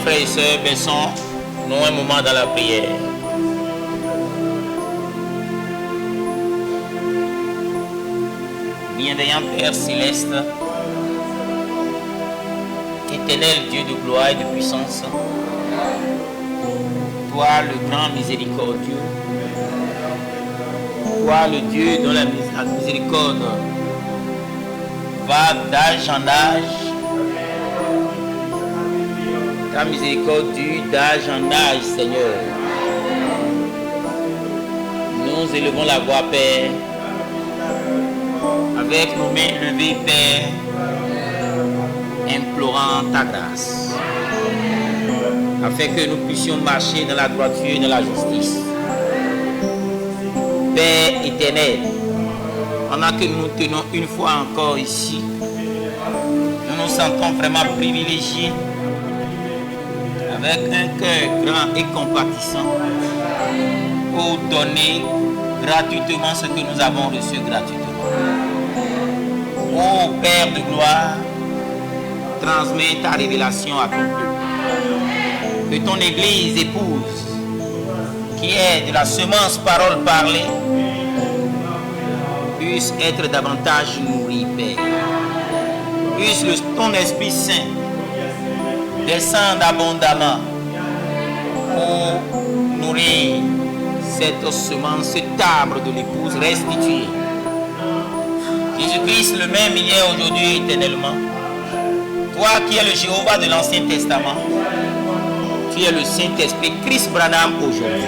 frères et sœurs, baissons-nous un moment dans la prière. Bienveillant Père Céleste, éternel Dieu de gloire et de puissance, toi le grand miséricordieux, toi le Dieu dont la miséricorde va d'âge en âge, ta miséricorde dure d'âge en âge, Seigneur. Nous élevons la voix, Père, avec nos mains levées, Père, implorant ta grâce, afin que nous puissions marcher dans la droiture et dans la justice. Père éternel, pendant que nous tenons une fois encore ici, nous nous sentons vraiment privilégiés, avec un cœur grand et compatissant, pour donner gratuitement ce que nous avons reçu gratuitement. Ô Père de gloire, transmets ta révélation à ton peuple. Que ton Église épouse, qui est de la semence parole parlée, puisse être davantage nourrie, Père. Puisse ton Esprit Saint descendre abondamment pour nourrir cette semence, cet arbre de l'épouse restituée. Jésus-Christ le même hier, aujourd'hui, éternellement. Toi qui es le Jéhovah de l'Ancien Testament, tu es le Saint-Esprit, Christ Branham aujourd'hui.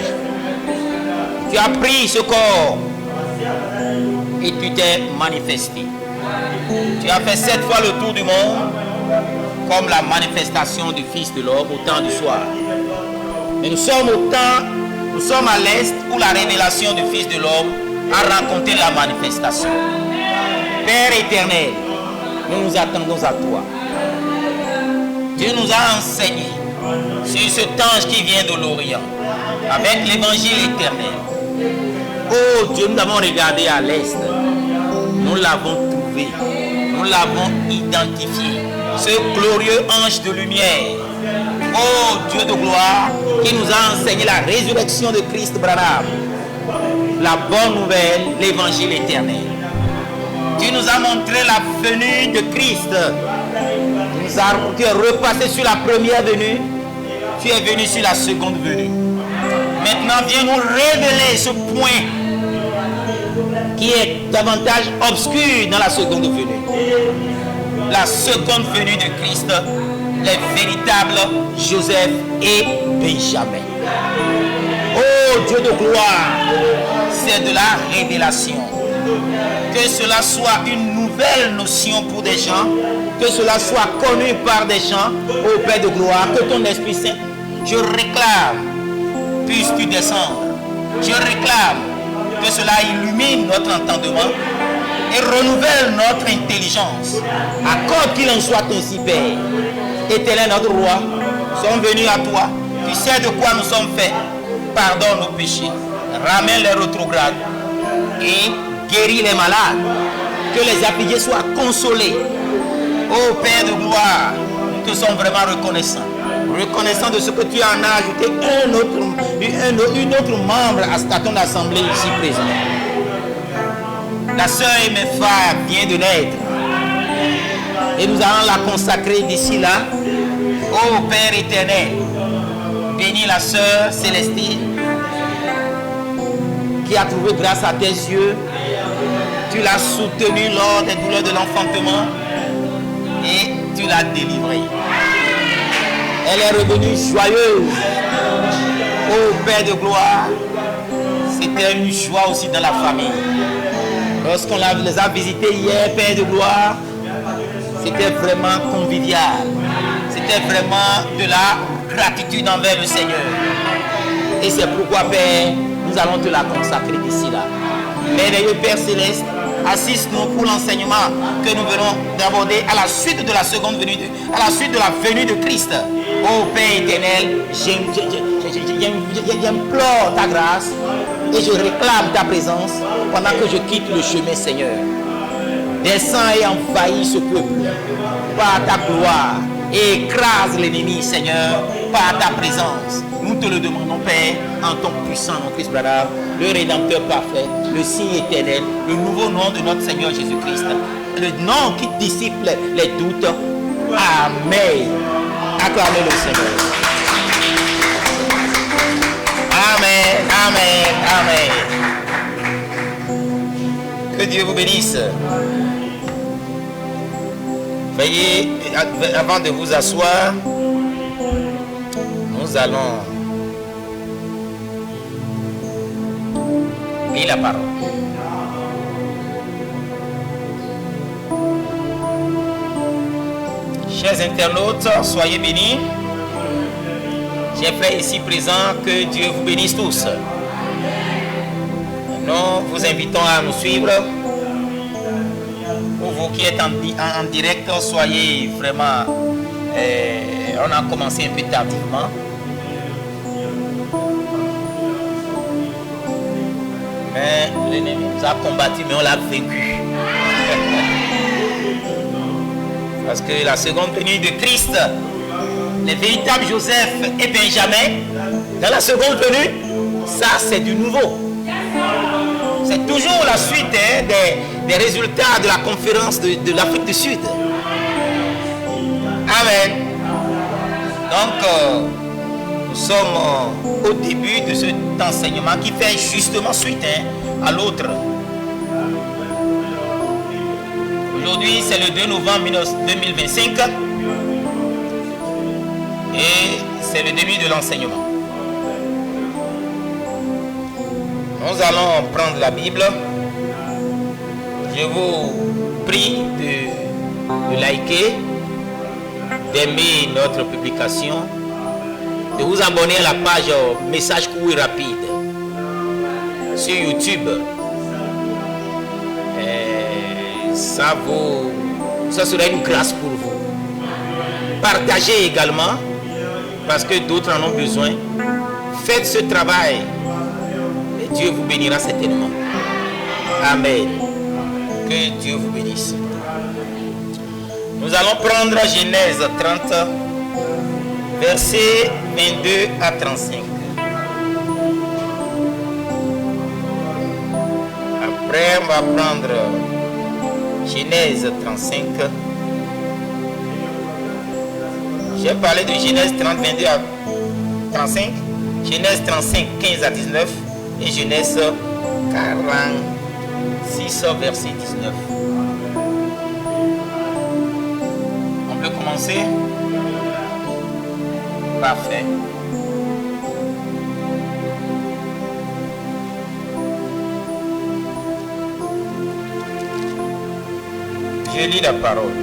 Tu as pris ce corps et tu t'es manifesté. Tu as fait 7 fois le tour du monde comme la manifestation du Fils de l'homme au temps du soir. Mais nous sommes à l'est où la révélation du Fils de l'homme a rencontré la manifestation. Père éternel, nous nous attendons à toi. Dieu nous a enseigné sur cet ange qui vient de l'Orient avec l'évangile éternel. Oh Dieu, nous avons regardé à l'est, nous l'avons trouvé, nous l'avons identifié, ce glorieux ange de lumière. Oh Dieu de gloire, qui nous a enseigné la résurrection de Christ Branham, la bonne nouvelle, l'évangile éternel. Tu nous as montré la venue de Christ. Tu es repassé sur la première venue. Tu es venu sur la seconde venue. Maintenant, viens nous révéler ce point qui est davantage obscur dans la seconde venue. La seconde venue de Christ, les véritables Joseph et Benjamin. Oh Dieu de gloire, c'est de la révélation. Que cela soit une nouvelle notion pour des gens, que cela soit connu par des gens, ô Père de gloire, que ton Esprit Saint, je réclame, puisses-tu descendre. Je réclame que cela illumine notre entendement et renouvelle notre intelligence. Accorde qu'il en soit ainsi, Père. Éternel notre roi, nous sommes venus à toi. Tu sais de quoi nous sommes faits. Pardonne nos péchés, ramène les rétrogrades et guéris les malades, que les affligés soient consolés. Ô Père de gloire, nous te sommes vraiment reconnaissants. Reconnaissant de ce que tu en as ajouté une autre membre à ton assemblée ici présente. La sœur et mes frères vient de naître. Et nous allons la consacrer d'ici là. Ô Père éternel, bénis la sœur Célestine qui a trouvé grâce à tes yeux. Tu l'as soutenue lors des douleurs de l'enfantement et tu l'as délivrée. Elle est revenue joyeuse. Ô Père de gloire, c'était une joie aussi dans la famille. Lorsqu'on les a visités hier, Père de gloire, c'était vraiment convivial. C'était vraiment de la gratitude envers le Seigneur. Et c'est pourquoi, Père, nous allons te la consacrer d'ici là. Merveilleux Père Céleste, assiste-nous pour l'enseignement que nous venons d'aborder à la suite de la seconde venue, à la suite de la venue de Christ. Ô Père éternel, j'implore ta grâce et je réclame ta présence pendant que je quitte le chemin, Seigneur. Descends et envahis ce peuple par ta gloire et écrase l'ennemi, Seigneur, par ta présence. Nous te le demandons, Père, en ton puissant nom, Christ Branham, le Rédempteur parfait, le signe éternel, le nouveau nom de notre Seigneur Jésus-Christ, le nom qui dissipe les doutes. Amen. Acclamez le Seigneur. Amen, amen, amen. Que Dieu vous bénisse. Veuillez, avant de vous asseoir, nous allons lire la parole. Chers internautes, soyez bénis. Chers frères ici présents, que Dieu vous bénisse tous. Nous vous invitons à nous suivre. Pour vous qui êtes en direct, soyez vraiment... on a commencé un peu tardivement. Mais l'ennemi nous a combattu, mais on l'a vaincu. Parce que la seconde venue de Christ, les véritables Joseph et Benjamin, dans la seconde venue, ça c'est du nouveau. C'est toujours la suite des résultats de la conférence de l'Afrique du Sud. Amen. Donc, nous sommes au début de cet enseignement qui fait justement suite à l'autre. Aujourd'hui, c'est le 2 novembre 2025 et c'est le début de l'enseignement. Nous allons prendre la Bible. Je vous prie de liker, d'aimer notre publication, de vous abonner à la page Message court et rapide sur YouTube. Ça serait une grâce pour vous. Partagez également, parce que d'autres en ont besoin. Faites ce travail et Dieu vous bénira certainement. Amen. Que Dieu vous bénisse. Nous allons prendre Genèse 30, versets 22 à 35. Après, on va prendre Genèse 35. J'ai parlé de Genèse 30, 22 à 35. Genèse 35, 15 à 19. Et Genèse 46, verset 19. On peut commencer? Parfait. Je lis la parole.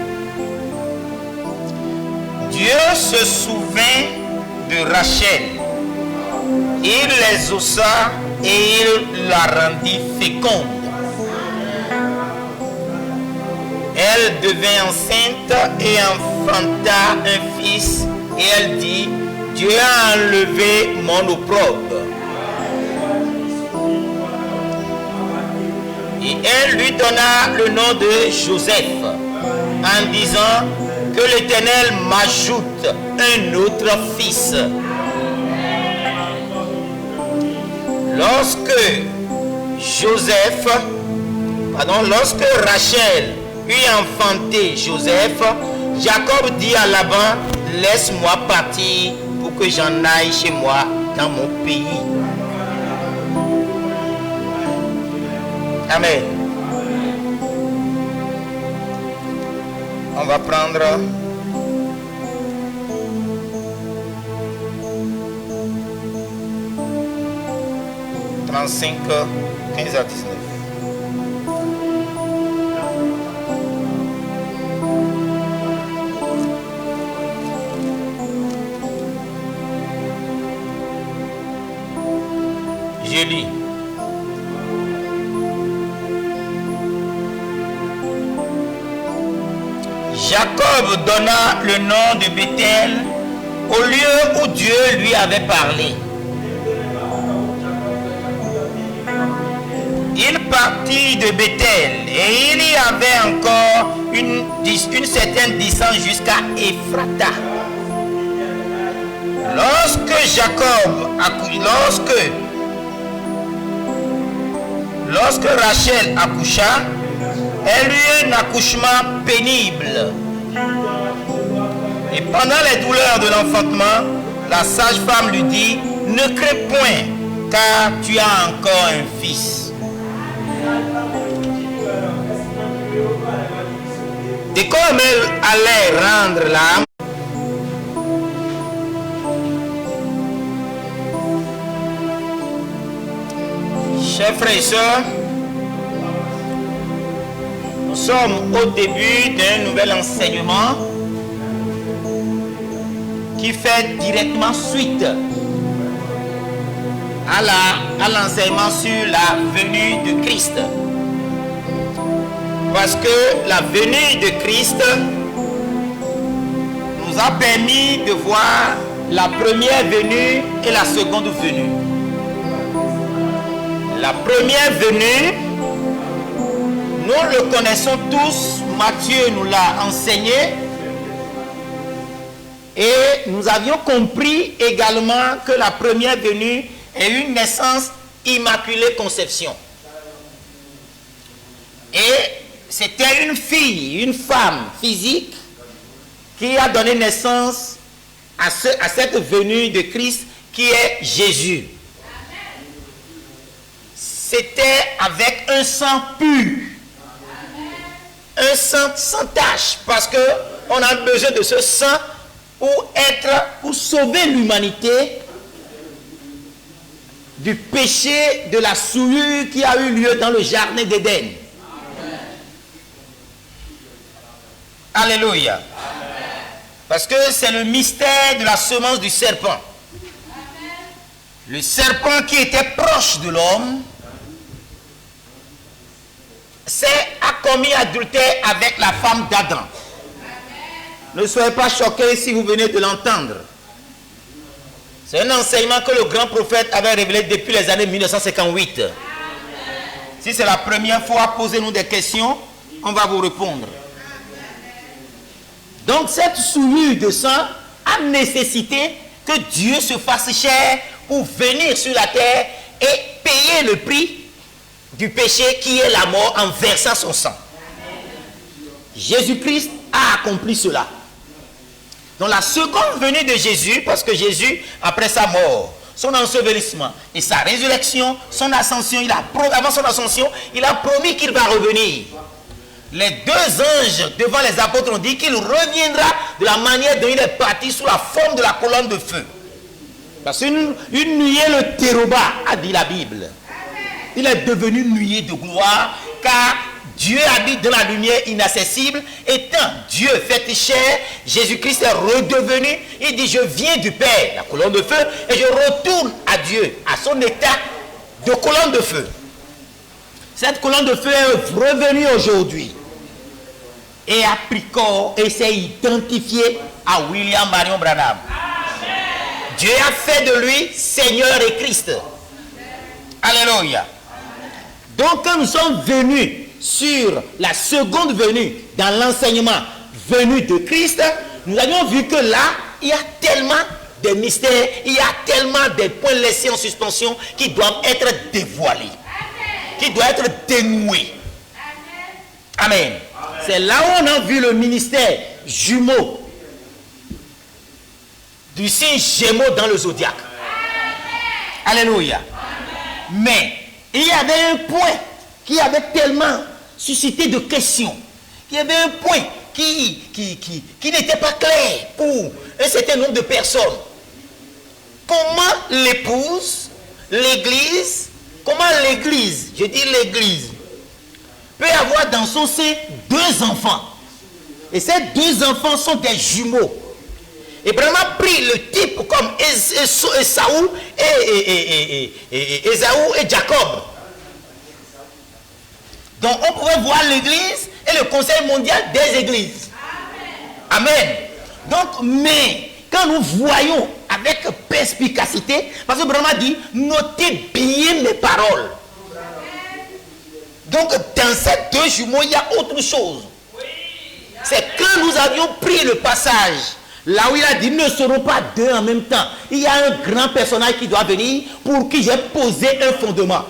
Dieu se souvint de Rachel. Il les ossa et il la rendit féconde. Elle devint enceinte et enfanta un fils. Et elle dit, Dieu a enlevé mon opprobre. Et elle lui donna le nom de Joseph, en disant que l'Éternel m'ajoute un autre fils. Lorsque Rachel eut enfanté Joseph, Jacob dit à Laban, laisse-moi partir pour que j'en aille chez moi dans mon pays. Amen. On va prendre « 35, 15 à 19. Je lis. Jacob donna le nom de Bethel au lieu où Dieu lui avait parlé. il partit de Bethel et il y avait encore une certaine distance jusqu'à Ephrata. Lorsque Rachel accoucha, elle eut un accouchement pénible. Et pendant les douleurs de l'enfantement, la sage-femme lui dit: ne crains point, car tu as encore un fils. Et comme elle allait rendre l'âme, chers frères et sœurs, nous sommes au début d'un nouvel enseignement qui fait directement suite à l'enseignement sur la venue de Christ. Parce que la venue de Christ nous a permis de voir la première venue et la seconde venue. La première venue, nous le connaissons tous, Matthieu nous l'a enseigné, et nous avions compris également que la première venue est une naissance immaculée conception. Et c'était une fille, une femme physique qui a donné naissance à cette venue de Christ qui est Jésus. C'était avec un sang pur, un sang sans tache, parce que on a besoin de ce sang pour sauver l'humanité du péché de la souillure qui a eu lieu dans le jardin d'Éden. Alléluia. Amen. Parce que c'est le mystère de la semence du serpent. Amen. Le serpent qui était proche de l'homme a commis adultère avec la femme d'Adam. Ne soyez pas choqués si vous venez de l'entendre. C'est un enseignement que le grand prophète avait révélé depuis les années 1958. Amen. Si c'est la première fois, posez-nous des questions, on va vous répondre. Donc cette souillure de sang a nécessité que Dieu se fasse chair pour venir sur la terre et payer le prix du péché qui est la mort en versant son sang. Jésus-Christ a accompli cela. Donc la seconde venue de Jésus, parce que Jésus, après sa mort, son ensevelissement et sa résurrection, son ascension, avant son ascension, il a promis qu'il va revenir. Les deux anges devant les apôtres ont dit qu'il reviendra de la manière dont il est parti sous la forme de la colonne de feu. Parce qu'une nuée le téroba, a dit la Bible. Il est devenu nuée de gloire, car Dieu habite dans la lumière inaccessible. Étant Dieu fait chair, Jésus-Christ est redevenu. Il dit: je viens du Père, la colonne de feu, et je retourne à Dieu, à son état de colonne de feu. Cette colonne de feu est revenue aujourd'hui et a pris corps et s'est identifié à William Marion Branham. Amen. Dieu a fait de lui Seigneur et Christ. Alléluia. Donc quand nous sommes venus sur la seconde venue dans l'enseignement venu de Christ, nous avions vu que là, il y a tellement de mystères, il y a tellement de points laissés en suspension qui doivent être dévoilés, qui doivent être dénoués. Amen. Amen. C'est là où on a vu le ministère jumeau du signe Gémeaux dans le zodiaque. Amen. Alléluia. Amen. Mais il y avait un point qui avait tellement suscité de questions. Il y avait un point qui n'était pas clair pour un certain nombre de personnes. Comment l'épouse, l'église, je dis l'église, peut avoir dans son sein deux enfants. Et ces deux enfants sont des jumeaux. Et vraiment pris le type comme Ésaü et Jacob. Donc on pouvait voir l'église et le conseil mondial des églises. Amen. Amen. Donc, mais quand nous voyons avec perspicacité, parce que Brahma dit: notez bien mes paroles. Donc dans ces deux jumeaux, il y a autre chose. C'est quand nous avions pris le passage, là où il a dit, ne seront pas deux en même temps. Il y a un grand personnage qui doit venir pour qui j'ai posé un fondement.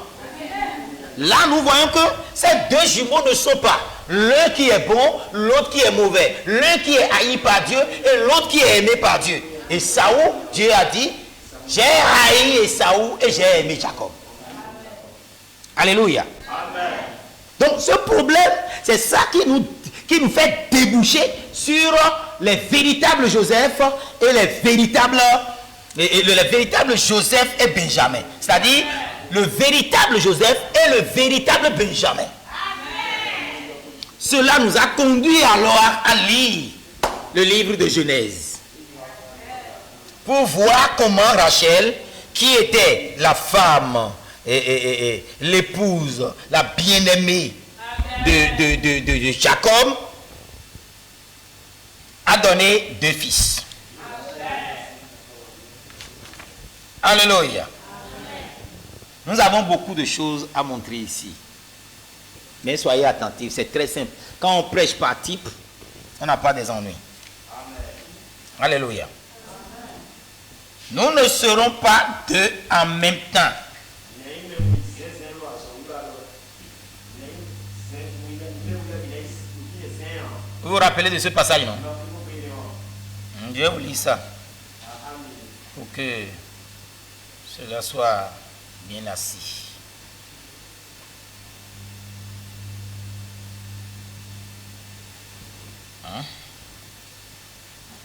Là, nous voyons que ces deux jumeaux ne sont pas l'un qui est bon, l'autre qui est mauvais. L'un qui est haï par Dieu et l'autre qui est aimé par Dieu. Et Saül, Dieu a dit, j'ai haï Saül et j'ai aimé Jacob. Alléluia. Amen. Donc ce problème, c'est ça qui nous fait déboucher sur les véritables Joseph et les véritables Joseph et Benjamin. C'est-à-dire le véritable Joseph et le véritable Benjamin. Amen. Cela nous a conduit alors à lire le livre de Genèse pour voir comment Rachel, qui était la femme et l'épouse, la bien-aimée de Jacob, a donné deux fils. Alléluia. Nous avons beaucoup de choses à montrer ici. Mais soyez attentifs, c'est très simple. Quand on prêche par type, on n'a pas des ennuis. Alléluia. Nous ne serons pas deux en même temps. Vous vous rappelez de ce passage, non? Je vais vous lire ça pour que cela soit bien assis. Hein?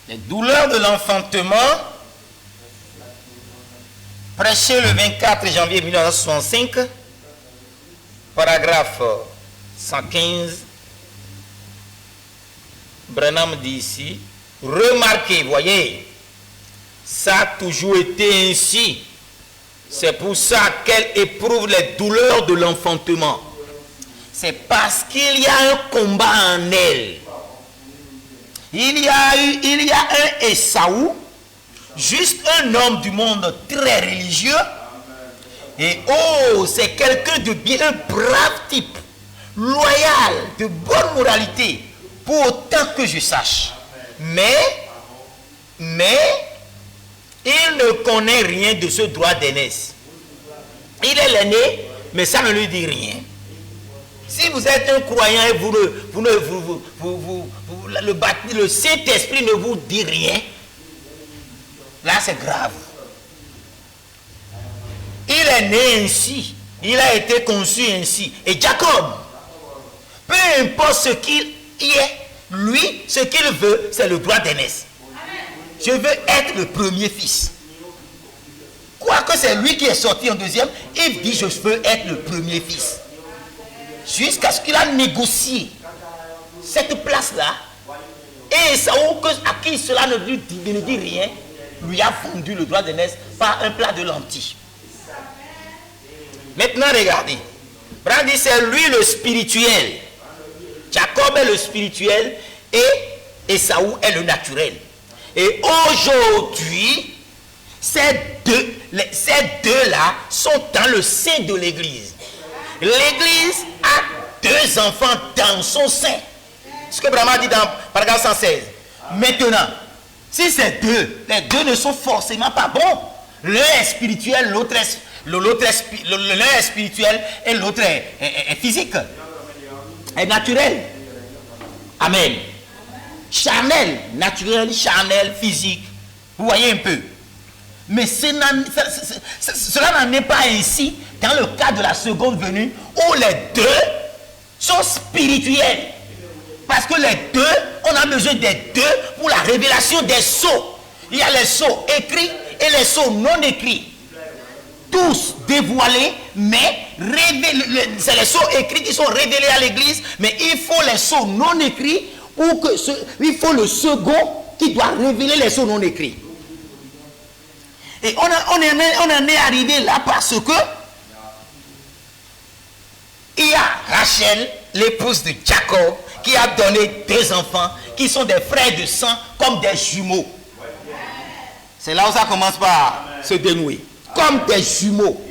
Les douleurs de l'enfantement, prêché le 24 janvier 1965, paragraphe 115. Branham dit ici, remarquez, voyez, ça a toujours été ainsi. C'est pour ça qu'elle éprouve les douleurs de l'enfantement. C'est parce qu'il y a un combat en elle. Il y a un Esaü, juste un homme du monde très religieux. Et oh, c'est quelqu'un de bien, un brave type, loyal, de bonne moralité. Pour autant que je sache. Mais, il ne connaît rien de ce droit d'aînesse. Il est l'aîné, mais ça ne lui dit rien. Si vous êtes un croyant et le Saint-Esprit ne vous dit rien, là c'est grave. Il est né ainsi. Il a été conçu ainsi. Et Jacob, peu importe ce qu'il est, lui, ce qu'il veut, c'est le droit d'aînesse. Je veux être le premier fils. Quoique c'est lui qui est sorti en deuxième, il dit je veux être le premier fils. Jusqu'à ce qu'il a négocié cette place-là. Et Saül, à qui cela ne dit rien, lui a vendu le droit d'aînesse par un plat de lentilles. Maintenant, regardez. Branham dit c'est lui le spirituel. Jacob est le spirituel et Esaü est le naturel. Et aujourd'hui, ces deux-là sont dans le sein de l'Église. L'Église a deux enfants dans son sein. Ce que Branham dit dans paragraphe 116. Maintenant, si ces deux, les deux ne sont forcément pas bons. L'un est spirituel, l'autre est spirituel et l'autre est physique. Est naturel. Amen. Charnel, naturel, charnel, physique. Vous voyez un peu. Mais cela n'en est pas ainsi dans le cas de la seconde venue où les deux sont spirituels. Parce que les deux, on a besoin des deux pour la révélation des sceaux. Il y a les sceaux écrits et les sceaux non écrits. Tous dévoilés, mais c'est les sceaux écrits qui sont révélés à l'église, mais il faut les sceaux non écrits pour que il faut le second qui doit révéler les sceaux non écrits. Et on en est arrivé là parce que il y a Rachel, l'épouse de Jacob, qui a donné deux enfants qui sont des frères de sang comme des jumeaux. C'est là où ça commence par se dénouer. Comme des jumeaux.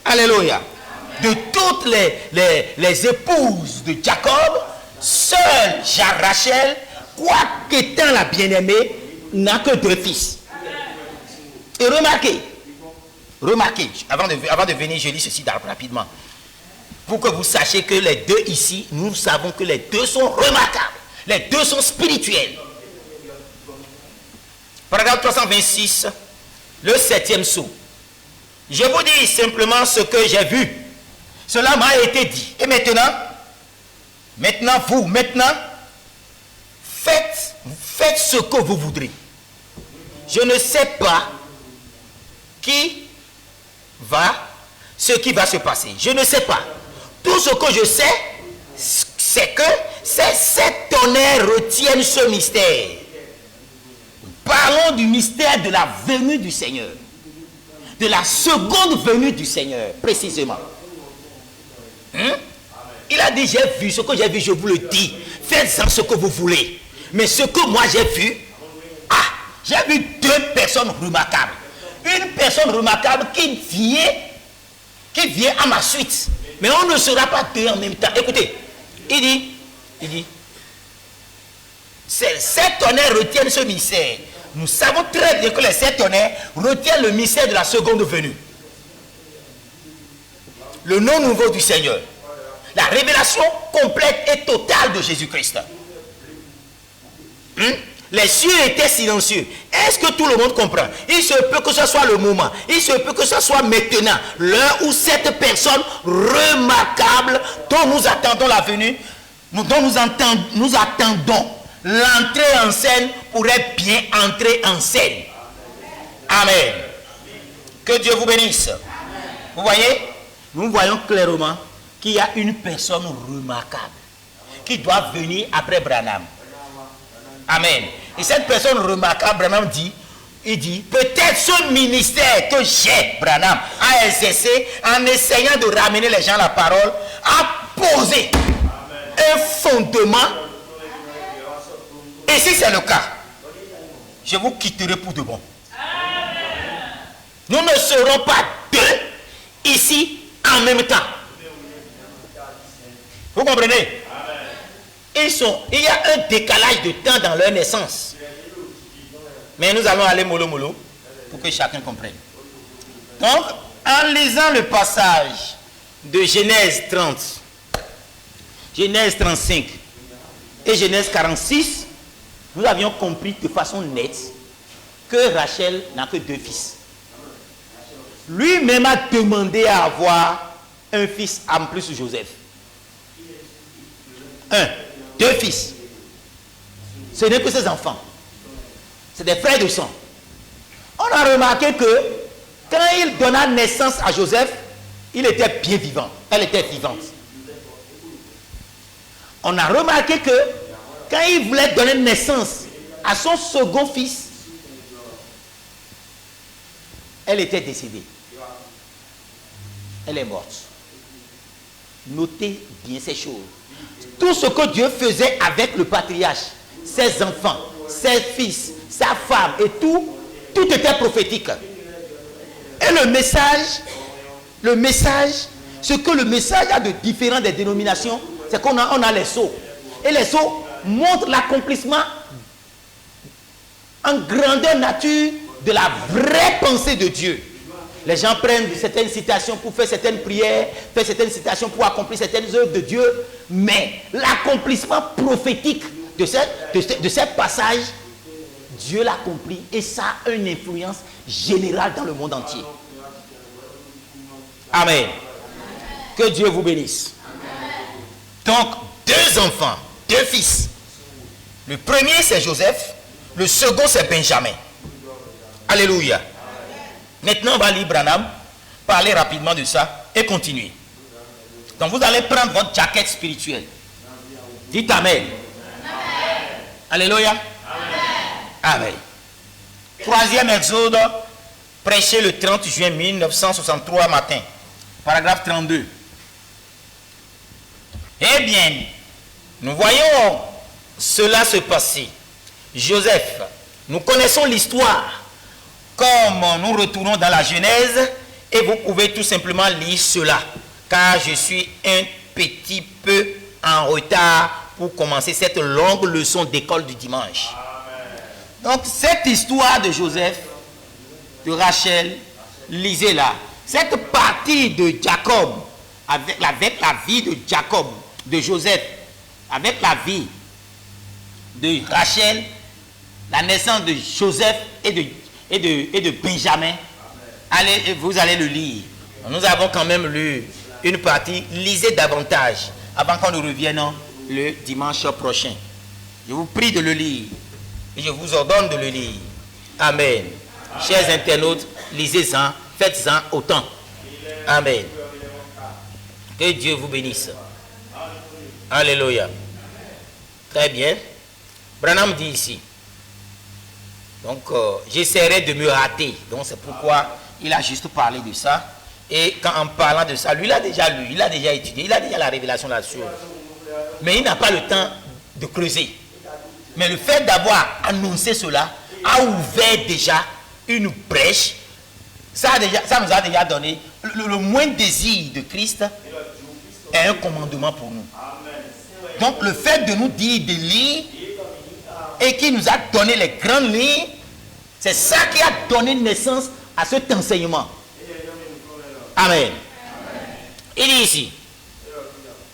Alléluia. de toutes les épouses de Jacob, seule Rachel, quoiqu'étant la bien-aimée, n'a que 2 fils. Et remarquez, avant de venir, je lis ceci rapidement. Pour que vous sachiez que les 2 ici, nous savons que les 2 sont remarquables. Les 2 sont spirituels. Paragraphe 326, le 7e sceau. Je vous dis simplement ce que j'ai vu. Cela m'a été dit. Et maintenant, faites ce que vous voudrez. Je ne sais pas ce qui va se passer. Je ne sais pas. Tout ce que je sais, c'est que ces 7 tonnerres retiennent ce mystère. Parlons du mystère de la venue du Seigneur. De la seconde venue du Seigneur, précisément. Il a dit, j'ai vu ce que j'ai vu, je vous le dis. Faites-en ce que vous voulez. Mais ce que moi j'ai vu, j'ai vu 2 personnes remarquables. Une personne remarquable qui vient à ma suite. Mais on ne sera pas 2 en même temps. Écoutez, il dit, ces 7 tonnerres retiennent ce mystère. Nous savons très bien que les 7 tonnerres retiennent le mystère de la seconde venue. Le nom nouveau du Seigneur. La révélation complète et totale de Jésus-Christ. Les cieux étaient silencieux. Est-ce que tout le monde comprend? Il se peut que ce soit le moment. Il se peut que ce soit maintenant. L'heure où cette personne remarquable dont nous attendons la venue, dont nous attendons l'entrée en scène pourrait bien entrer en scène. Amen. Que Dieu vous bénisse. Vous voyez? Nous voyons clairement qu'il y a une personne remarquable qui doit venir après Branham. Amen. Et cette personne remarquable, Branham dit, peut-être ce ministère que j'ai, Branham, a exercé en essayant de ramener les gens à la parole, a posé un fondement. Et si c'est le cas, je vous quitterai pour de bon. Nous ne serons pas 2 ici en même temps. Vous comprenez? Il y a un décalage de temps dans leur naissance. Mais nous allons aller mollo mollo pour que chacun comprenne. Donc, en lisant le passage de Genèse 30, Genèse 35 et Genèse 46, nous avions compris de façon nette que Rachel n'a que 2 fils. Lui-même a demandé à avoir un fils en plus de Joseph. 2 fils. Ce n'est que ses enfants. C'est des frères de sang. On a remarqué que quand il donna naissance à Joseph, il était bien vivant. Elle était vivante. On a remarqué que quand il voulait donner naissance à son second fils, elle était décédée. Elle est morte. Notez bien ces choses. Tout ce que Dieu faisait avec le patriarche, ses enfants, ses fils, sa femme et tout était prophétique. Et le message, ce que le message a de différent des dénominations, c'est qu'on a les sceaux. Et les sceaux montrent l'accomplissement en grandeur nature de la vraie pensée de Dieu. Les gens prennent certaines citations pour faire certaines prières, faire certaines citations pour accomplir certaines œuvres de Dieu, mais l'accomplissement prophétique de ces passages, Dieu l'accomplit et ça a une influence générale dans le monde entier. Amen. Que Dieu vous bénisse. Donc, 2 enfants, 2 fils. Le premier c'est Joseph, le second c'est Benjamin. Alléluia. Maintenant, on va lire Branham, parler rapidement de ça et continuer. Donc, vous allez prendre votre jaquette spirituelle. Dites Amen. Amen. Alléluia. Amen. Amen. 3e Exode, prêché le 30 juin 1963 matin. Paragraphe 32. Eh bien, nous voyons cela se passer. Joseph, nous connaissons l'histoire. Comme nous retournons dans la Genèse, et vous pouvez tout simplement lire cela. car je suis un petit peu en retard pour commencer cette longue leçon d'école du dimanche. Donc, cette histoire de Joseph, de Rachel, lisez-la. Cette partie de Jacob, avec la vie de Jacob, de Joseph, avec la vie de Rachel, la naissance de Joseph et de Benjamin, allez, vous allez le lire. Nous avons quand même lu une partie. Lisez davantage avant qu'on nous revienne le dimanche prochain. Je vous prie de le lire et je vous ordonne de le lire. Amen. Chers internautes, lisez-en, faites-en autant. Amen. Que Dieu vous bénisse. Alléluia. Très bien. Branham dit ici. Donc, j'essaierai de me rater. Donc, c'est pourquoi il a juste parlé de ça. Et quand en parlant de ça, lui, il a déjà lu, il a déjà étudié, il a déjà la révélation là-dessus. Mais il n'a pas le temps de creuser. Mais le fait d'avoir annoncé cela a ouvert déjà une brèche. Ça nous a déjà donné le moindre désir de Christ est un commandement pour nous. Donc, le fait de nous dire de lire et qui nous a donné les grandes lignes, c'est ça qui a donné naissance à cet enseignement. Amen. Il dit ici,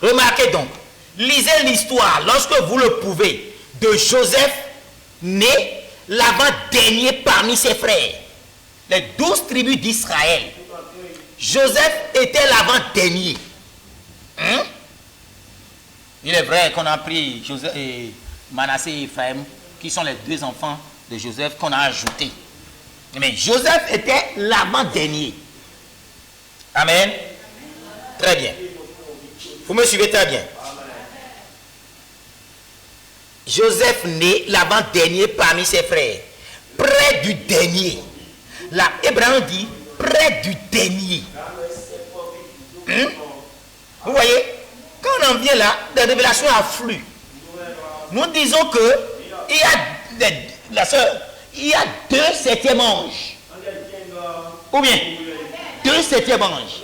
remarquez donc, lisez l'histoire, lorsque vous le pouvez, de Joseph, né l'avant-dernier parmi ses frères, les 12 tribus d'Israël. Joseph était l'avant-dernier. Il est vrai qu'on a pris Joseph et Manassé et Ephraim, qui sont les deux enfants de Joseph qu'on a ajoutés. Mais Joseph était l'avant-dernier. Amen. Très bien. Vous me suivez très bien. Joseph né l'avant-dernier parmi ses frères, près du dernier. Là, Abraham dit près du dernier. Vous voyez, quand on en vient là, des révélations affluent. Nous disons que il y a 2 septièmes anges. Ou bien 2 septièmes anges.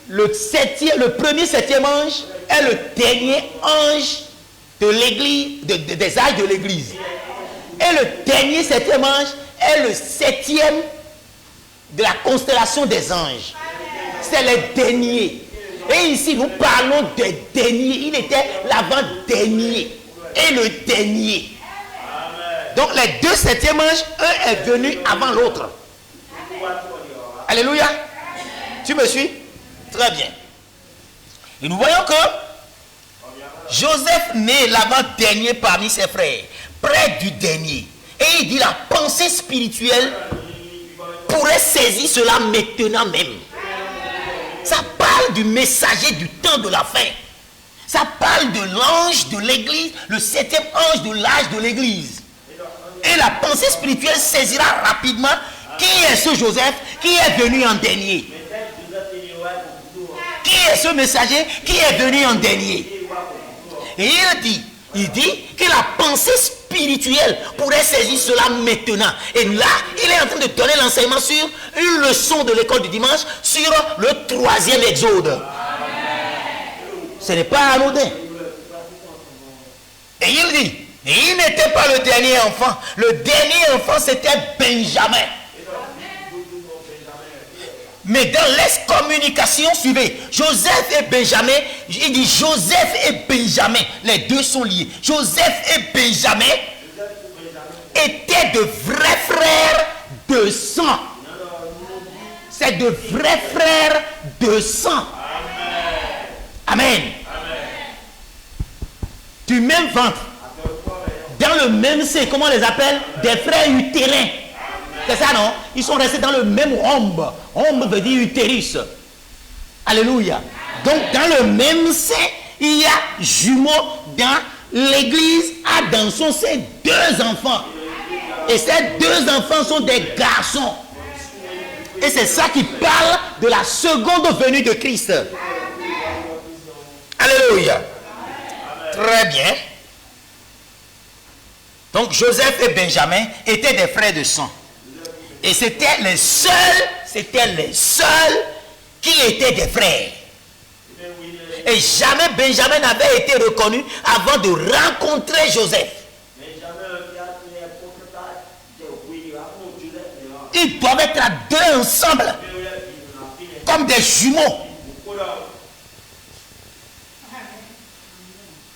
Le premier septième ange est le dernier ange de l'église, des âges de l'église. Et le dernier septième ange est le 7e de la constellation des anges. C'est le dernier. Et ici, nous parlons des derniers. Il était l'avant-dernier et le dernier. Donc, les 2 septièmes anges, un est venu avant l'autre. Alléluia. Tu me suis? Très bien. Et nous voyons que Joseph naît l'avant-dernier parmi ses frères, près du dernier. Et il dit la pensée spirituelle pourrait saisir cela maintenant même. Ça parle du messager du temps de la fin. Ça parle de l'ange de l'église, le 7e ange de l'âge de l'église. Et la pensée spirituelle saisira rapidement qui est ce Joseph qui est venu en dernier. Qui est ce messager qui est venu en dernier. Et il dit que la pensée spirituelle pourrait saisir cela maintenant. Et là, il est en train de donner l'enseignement sur une leçon de l'école du dimanche sur le 3e exode. Ce n'est pas anodin. Et il dit, et il n'était pas le dernier enfant. Le dernier enfant, c'était Benjamin. Mais dans l'excommunication, suivez, Joseph et Benjamin, il dit Joseph et Benjamin, les deux sont liés. Joseph et Benjamin étaient de vrais frères de sang. C'est de vrais frères de sang. Amen. Du même ventre, dans le même sein, comment on les appelle? Des frères utérins. C'est ça, non? Ils sont restés dans le même rhombe. Rhombe veut dire utérus. Alléluia. Donc, dans le même sein, il y a jumeaux dans l'église. A dans son sein 2 enfants. Et ces 2 enfants sont des garçons. Et c'est ça qui parle de la seconde venue de Christ. Alléluia. Très bien. Donc, Joseph et Benjamin étaient des frères de sang. Et c'était les seuls qui étaient des frères. Et jamais Benjamin n'avait été reconnu avant de rencontrer Joseph. Ils doivent être à deux ensemble, comme des jumeaux.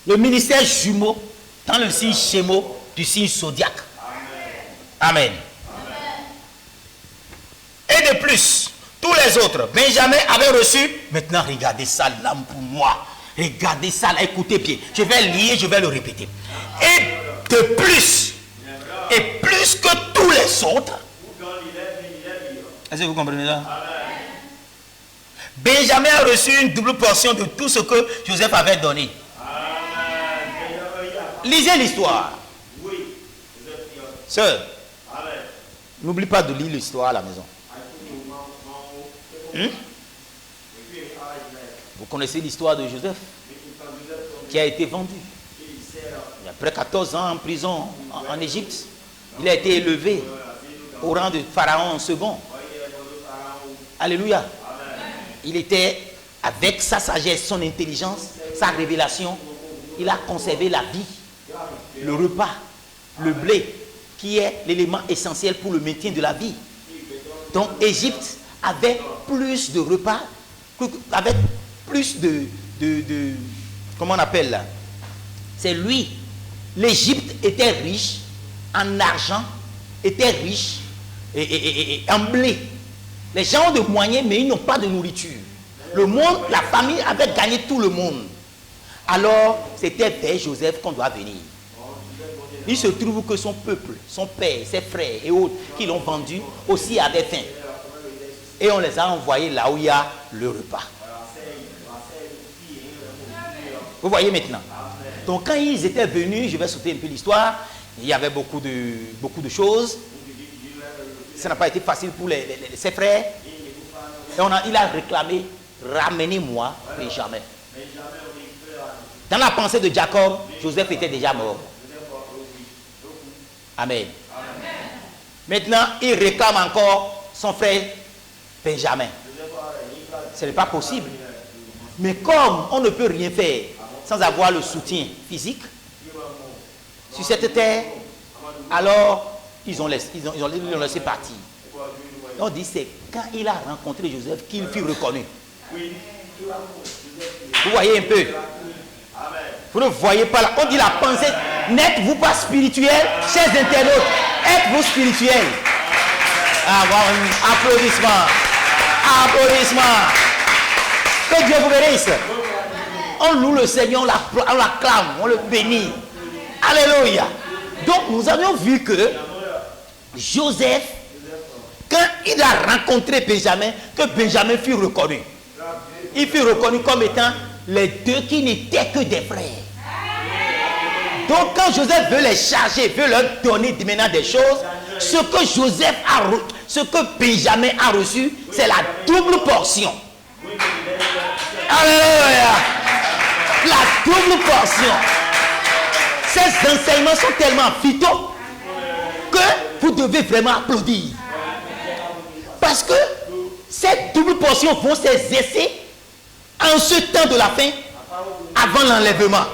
Le ministère jumeau dans le signe Gémeaux du signe zodiaque. Amen. Et de plus, tous les autres, Benjamin avait reçu. Maintenant, regardez ça là pour moi. Regardez ça là, écoutez bien. Je vais lire, je vais le répéter. Et de plus, et plus que tous les autres. Est-ce que vous comprenez ça? Benjamin a reçu une double portion de tout ce que Joseph avait donné. Lisez l'histoire. Sœur, n'oublie pas de lire l'histoire à la maison. Vous connaissez l'histoire de Joseph qui a été vendu. Après 14 ans en prison en Égypte, il a été élevé au rang de Pharaon second. Alléluia. Il était, avec sa sagesse, son intelligence, sa révélation, il a conservé la vie, le repas, le blé, qui est l'élément essentiel pour le maintien de la vie. Donc, Égypte avait plus de repas, avec plus de comment on appelle là? C'est lui. L'Égypte était riche en argent, était riche et en blé. Les gens ont des moyens, mais ils n'ont pas de nourriture. Le monde, la famille avait gagné tout le monde. Alors, c'était vers Joseph qu'on doit venir. Il se trouve que son peuple, son père, ses frères et autres qui l'ont vendu aussi avaient faim. Et on les a envoyés là où il y a le repas. Vous voyez maintenant. Donc quand ils étaient venus, je vais sauter un peu l'histoire, il y avait beaucoup de choses. Ça n'a pas été facile pour ses frères. Et il a réclamé, ramenez-moi Benjamin. Dans la pensée de Jacob, Joseph était déjà mort. Amen. Maintenant, il réclame encore son frère Benjamin. Ce n'est pas possible. Mais comme on ne peut rien faire sans avoir le soutien physique sur cette terre, alors ils ont laissé partir. On dit c'est quand il a rencontré Joseph qu'il fut reconnu. Vous voyez un peu? Vous ne voyez pas là. On dit la pensée. N'êtes-vous pas spirituel, chers internautes? Êtes-vous spirituel? Ah, bon, applaudissements. Applaudissements. Que Dieu vous bénisse. On loue le Seigneur, on l'acclame, on le bénit. Alléluia. Donc nous avions vu que Joseph, quand il a rencontré Benjamin, que Benjamin fut reconnu. Il fut reconnu comme étant les deux qui n'étaient que des frères. Donc quand Joseph veut les charger, veut leur donner maintenant des choses, ce que Benjamin a reçu, c'est la double portion. Alléluia. La double portion. Ces enseignements sont tellement vitaux que vous devez vraiment applaudir. Parce que ces double portions vont s'exercer en ce temps de la fin, avant l'enlèvement.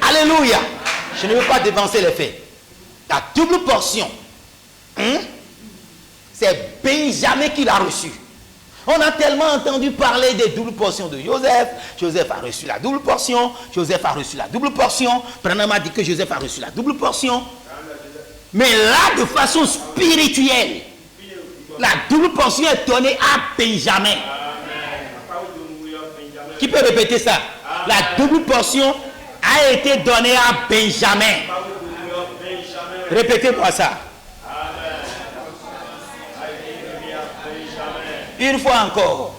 Alléluia. Je ne veux pas dévancer les faits. La double portion, c'est Benjamin qui l'a reçu. On a tellement entendu parler des doubles portions de Joseph. Joseph a reçu la double portion. Joseph a reçu la double portion. Branham a dit que Joseph a reçu la double portion. Mais là, de façon spirituelle, la double portion est donnée à Benjamin. Qui peut répéter ça? La double portion a été donnée à Benjamin. Répétez-moi ça. Une fois encore.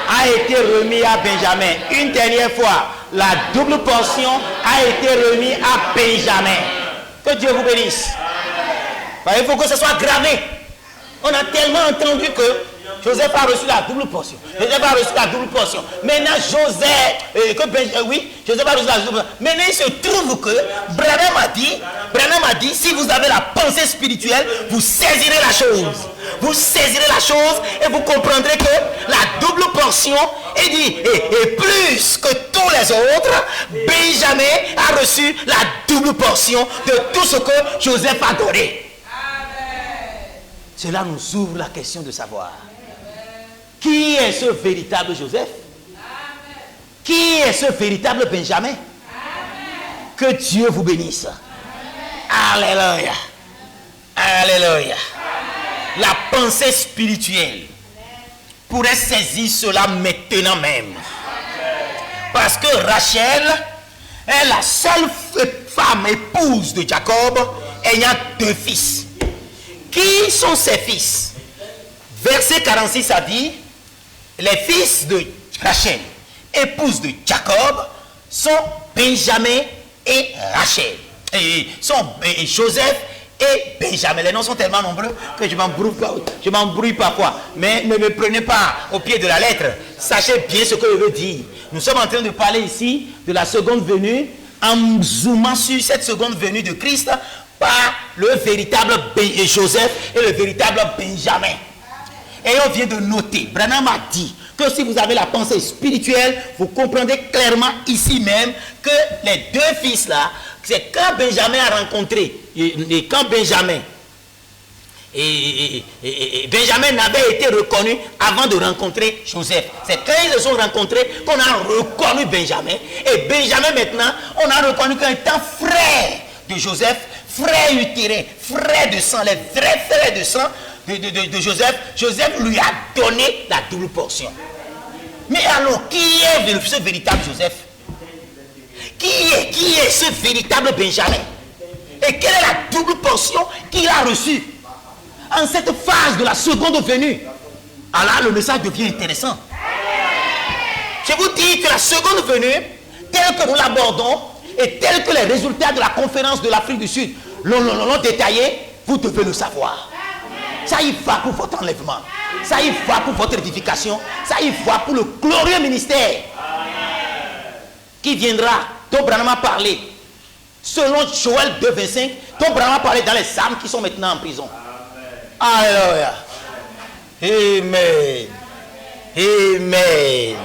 A été remis à Benjamin. Une dernière fois. La double portion a été remise à Benjamin. Que Dieu vous bénisse. Il faut que ce soit gravé. On a tellement entendu que Joseph a reçu la double portion. Joseph a reçu la double portion. Maintenant, Joseph a reçu la double portion. Maintenant, il se trouve que Branham a dit, si vous avez la pensée spirituelle, vous saisirez la chose. Vous saisirez la chose et vous comprendrez que la double portion est dit, et plus que tous les autres, Benjamin a reçu la double portion de tout ce que Joseph a donné. Cela nous ouvre la question de savoir qui est ce véritable Joseph? Qui est ce véritable Benjamin? Que Dieu vous bénisse. Alléluia. Alléluia. La pensée spirituelle pourrait saisir cela maintenant même. Parce que Rachel est la seule femme épouse de Jacob ayant 2 fils. Qui sont ses fils? Verset 46 a dit, les fils de Rachel, épouse de Jacob, sont Benjamin et Rachel. Et Joseph et Benjamin. Les noms sont tellement nombreux que je m'embrouille parfois. Mais ne me prenez pas au pied de la lettre. Sachez bien ce que je veux dire. Nous sommes en train de parler ici de la seconde venue, en zoomant sur cette seconde venue de Christ par le véritable Joseph et le véritable Benjamin. Et on vient de noter, Branham a dit que si vous avez la pensée spirituelle, vous comprendrez clairement ici même que les 2 fils là, c'est quand Benjamin a rencontré, et quand Benjamin n'avait été reconnu avant de rencontrer Joseph. C'est quand ils se sont rencontrés qu'on a reconnu Benjamin. Et Benjamin maintenant, on a reconnu comme étant frère de Joseph, frère utérin, frère de sang, les vrais frères de sang de Joseph. Joseph lui a donné la double portion. Mais alors, qui est ce véritable Joseph? Qui est ce véritable Benjamin? Et quelle est la double portion qu'il a reçue en cette phase de la seconde venue? Alors le message devient intéressant. Je vous dis que la seconde venue, telle que nous l'abordons, et telle que les résultats de la conférence de l'Afrique du Sud l'ont détaillé, vous devez le savoir. Ça y va pour votre enlèvement. Ça y va pour votre édification. Ça y va pour le glorieux ministère qui viendra, dont Branham a parlé. Selon Joël 2,25, dont Branham a parlé dans les âmes qui sont maintenant en prison. Alléluia. Amen. Amen.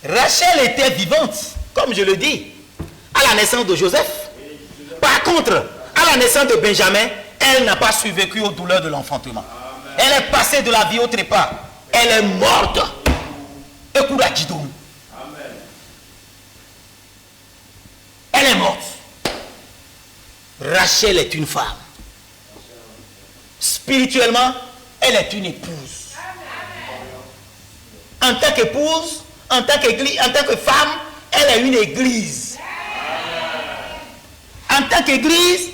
Rachel était vivante, comme je le dis, à la naissance de Joseph. Par contre, à la naissance de Benjamin, elle n'a pas survécu aux douleurs de l'enfantement. Elle est passée de la vie au trépas. Elle est morte. Écoute la Gideon. Elle est morte. Rachel est une femme. Spirituellement, elle est une épouse. En tant qu'épouse, en tant que femme, elle est une église. En tant qu'église,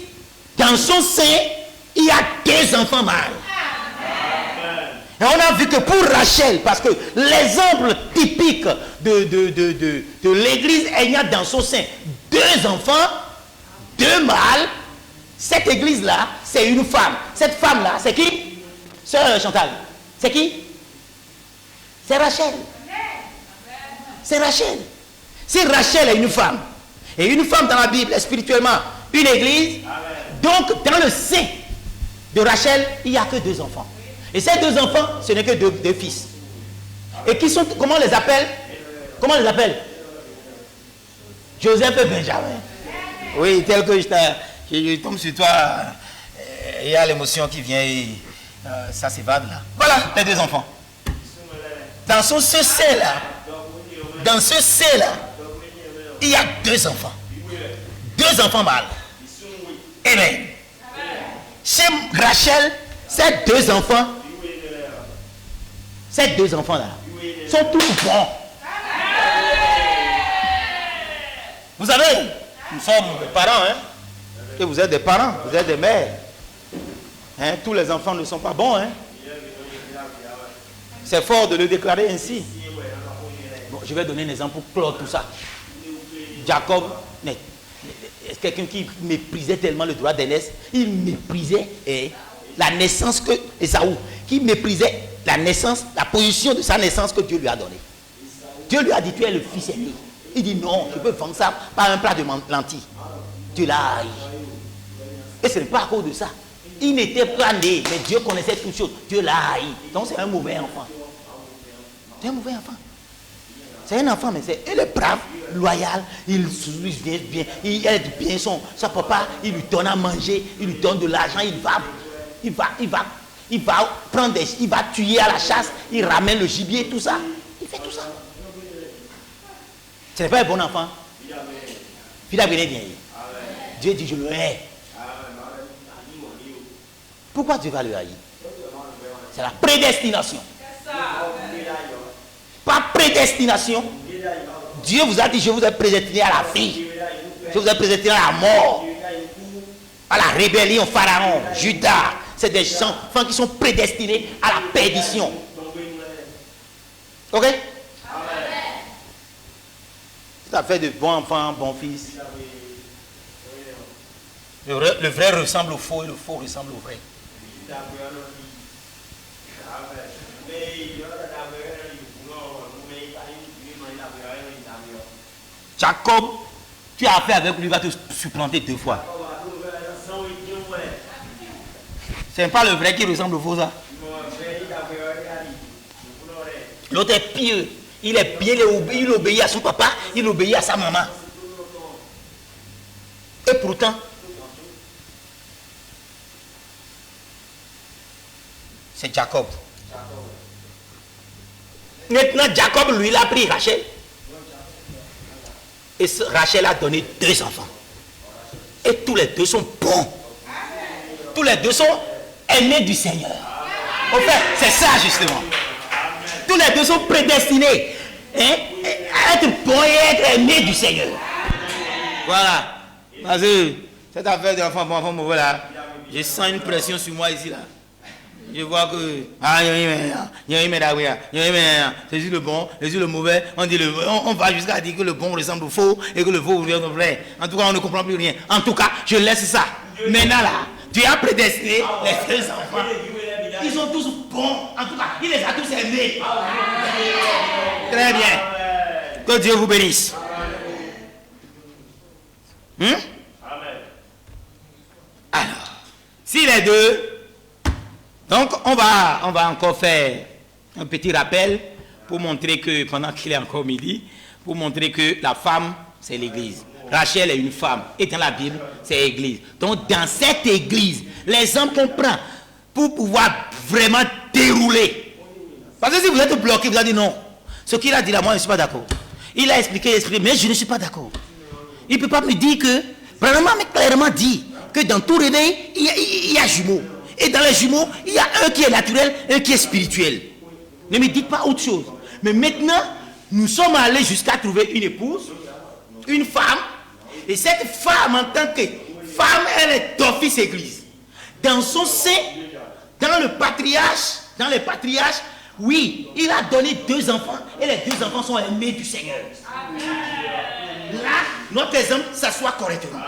dans son sein, il y a 2 enfants mâles. Et on a vu que pour Rachel, parce que l'exemple typique de l'église ayant dans son sein 2 enfants, 2 mâles, cette église-là, c'est une femme. Cette femme-là, c'est qui? Sœur Chantal. C'est qui? C'est Rachel. C'est Rachel. Si Rachel est une femme, et une femme dans la Bible est spirituellement une église, donc dans le sein de Rachel, il n'y a que 2 enfants. Et ces 2 enfants, ce n'est que 2 fils. Et qui sont, comment on les appelle? Comment on les appelle? Joseph et Benjamin. Oui, tel que je tombe sur toi, il y a l'émotion qui vient et ça s'évade là. Voilà, les 2 enfants. Dans ce sein-là, il y a 2 enfants. 2 enfants mâles. Amen. Chez Rachel, ces 2 enfants, là, sont tous bons. Vous savez, nous sommes des parents, hein? Et vous êtes des parents, vous êtes des mères. Hein? Tous les enfants ne sont pas bons, hein? C'est fort de le déclarer ainsi. Bon, je vais donner un exemple pour clore tout ça. Jacob, quelqu'un qui méprisait tellement le droit d'aînesse, il méprisait la naissance que Esaü, qui méprisait la naissance, la position de sa naissance que Dieu lui a donnée. Dieu lui a dit, tu es le fils aîné. Il dit non, je peux vendre ça par un plat de lentilles. Dieu l'a haï. Et ce n'est pas à cause de ça. Il n'était pas né, mais Dieu connaissait toutes choses. Dieu l'a haï. Donc c'est un mauvais enfant. C'est un mauvais enfant. C'est un enfant, mais il est brave, loyal, il vient bien, il aide bien son papa, il lui donne à manger, il lui donne de l'argent, il va prendre il va tuer à la chasse, il ramène le gibier, tout ça. Il fait tout ça. Ce n'est pas un bon enfant. Dieu dit, je le hais. Pourquoi Dieu va le haïr? C'est la prédestination. Pas prédestination. Dieu vous a dit, je vous ai prédestiné à la vie. Je vous ai prédestiné à la mort. À la rébellion, Pharaon, Judas. C'est des enfants qui sont prédestinés à la perdition. Ok? C'est affaire de bon enfant, bon fils. Le vrai ressemble au faux et le faux ressemble au vrai. Jacob, tu as affaire avec lui, il va te supplanter 2 fois. C'est pas le vrai qui ressemble au faux, ça. L'autre est pieux. Il est pieux, il obéit à son papa, il obéit à sa maman. Et pourtant, c'est Jacob. Maintenant, Jacob, lui, il a pris Rachel. Et Rachel a donné 2 enfants. Et tous les 2 sont bons. Tous les 2 sont aimés du Seigneur. En fait, c'est ça justement. Tous les 2 sont prédestinés à être bons et à être aimés du Seigneur. Voilà. Parce que cette affaire d'enfant bon, enfant mauvais là, je sens une pression sur moi ici là. Je vois que c'est juste le bon, c'est juste le mauvais. On va jusqu'à dire que le bon ressemble au faux et que le faux ressemble au vrai. En tout cas, on ne comprend plus rien. En tout cas, je laisse ça. Maintenant là, tu as prédestiné les 2 enfants. Ils sont tous bons. En tout cas, il les a tous aimés. Très bien. Que Dieu vous bénisse. Alors, si les 2... Donc, on va encore faire un petit rappel pour montrer que, pendant qu'il est encore midi, pour montrer que la femme, c'est l'église. Rachel est une femme. Et dans la Bible, c'est l'église. Donc, dans cette église, les hommes qu'on prend pour pouvoir vraiment dérouler. Parce que si vous êtes bloqué, vous allez dire non. Ce qu'il a dit là, moi, je ne suis pas d'accord. Il a expliqué, mais je ne suis pas d'accord. Il ne peut pas me dire que, vraiment, mais clairement dit que dans tout réveil, il y a jumeaux. Et dans les jumeaux, il y a un qui est naturel et un qui est spirituel. Ne me dites pas autre chose. Mais maintenant, nous sommes allés jusqu'à trouver une épouse, une femme. Et cette femme, en tant que femme, elle est d'office église. Dans son sein, dans les patriarches, oui, il a donné 2 enfants. Et les 2 enfants sont aimés du Seigneur. Là, notre exemple s'assoit correctement.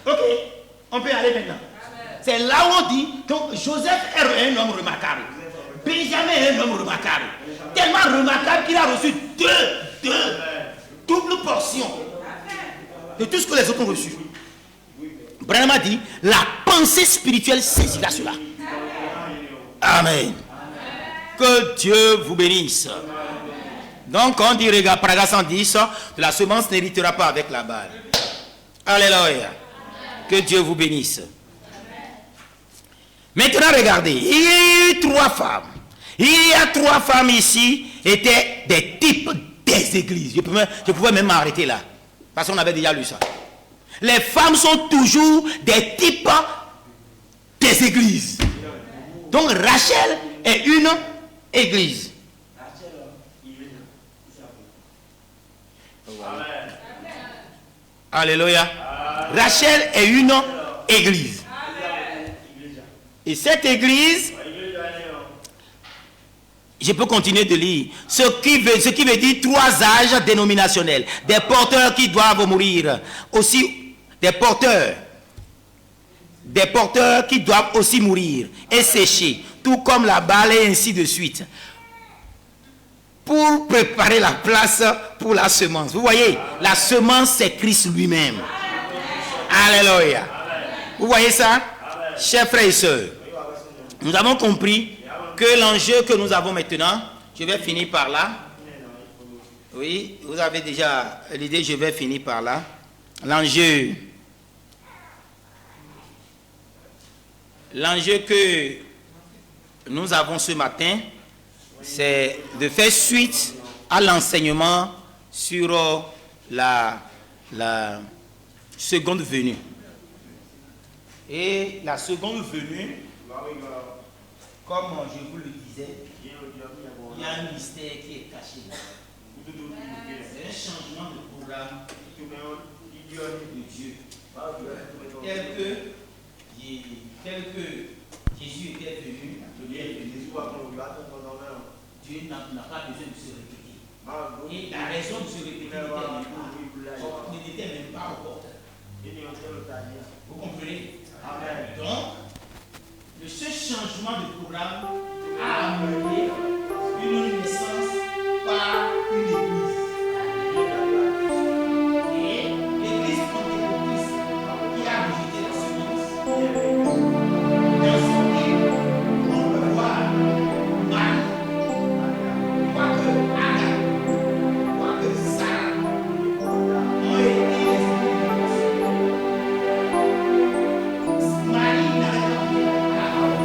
Ok, on peut aller maintenant. C'est là où on dit, donc Joseph est un homme remarquable. Benjamin est un homme remarquable. Tellement remarquable qu'il a reçu deux doubles portions de tout ce que les autres ont reçu. Branham a dit, la pensée spirituelle saisira cela. Amen. Que Dieu vous bénisse. Donc on dit, regarde, paragraphe 110, la semence n'héritera pas avec la balle. Alléluia. Que Dieu vous bénisse. Maintenant, regardez, il y a eu 3 femmes. Il y a 3 femmes ici, étaient des types des églises. Je pouvais même m'arrêter là, parce qu'on avait déjà lu ça. Les femmes sont toujours des types des églises. Donc Rachel est une église. Alléluia. Rachel est une église. Et cette église, je peux continuer de lire, ce qui veut dire 3 âges dénominationnels. Des porteurs qui doivent mourir. Aussi, des porteurs qui doivent aussi mourir et sécher. Tout comme la balle et ainsi de suite. Pour préparer la place pour la semence. Vous voyez, la semence c'est Christ lui-même. Alléluia. Vous voyez ça? Chers frères et sœurs, nous avons compris que l'enjeu que nous avons maintenant, je vais finir par là. Oui, vous avez déjà l'idée, je vais finir par là. L'enjeu que nous avons ce matin, c'est de faire suite à l'enseignement sur la seconde venue. Et la seconde venue, comme je vous le disais, il y a un mystère qui est caché. C'est un changement de programme de Dieu. Tel que Jésus était venu, Dieu n'a pas besoin de se répéter. Et la raison de se répéter n'était même pas opportune. Vous comprenez? Donc, ce changement de programme a amené une naissance par une église. Et l'église pentecôtiste qui a rejeté la semence. Dans son livre, on peut voir Marie, quoique Agar, quoique Sarah ont été les églises. Marie n'avait pas pu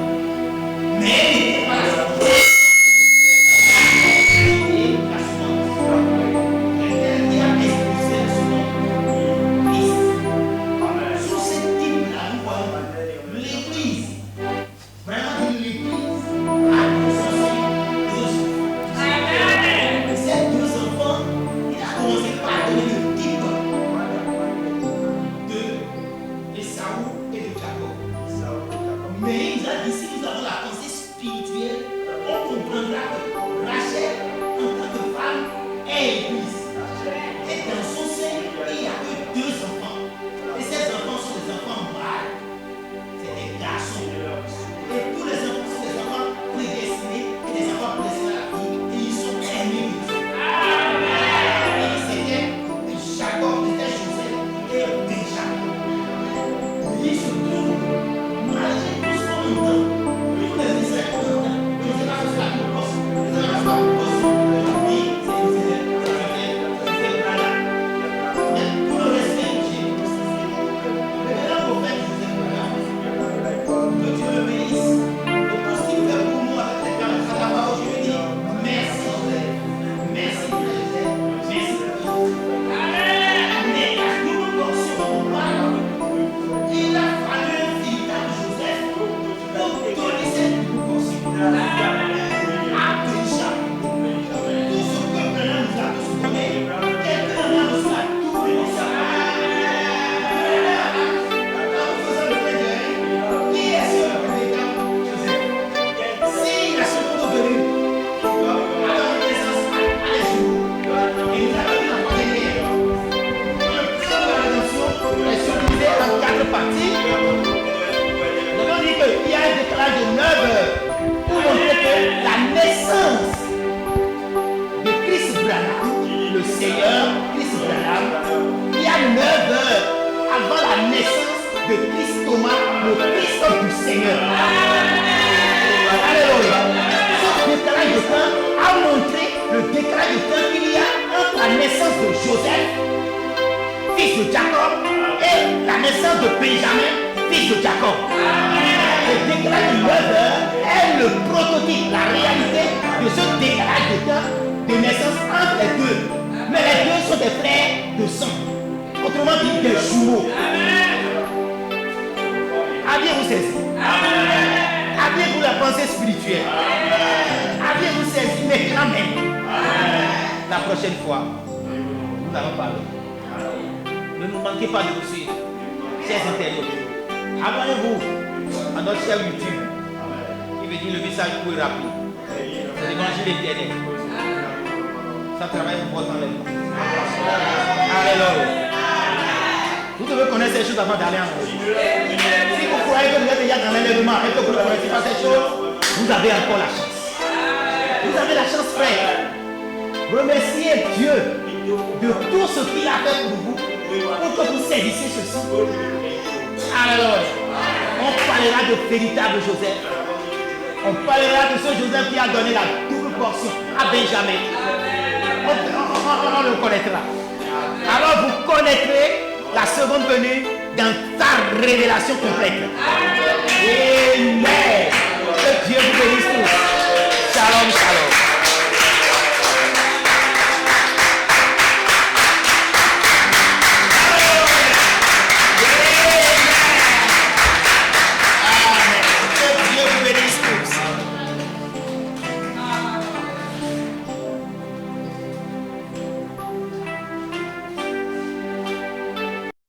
mais tout ce qu'il a fait pour vous, pour que vous saisissez ceci. Alors, parlera de véritable Joseph. On parlera de ce Joseph qui a donné la double portion à Benjamin. On le connaîtra. Alors vous connaîtrez la seconde venue dans sa révélation complète. Amen. Que Dieu vous bénisse tous. Shalom, shalom.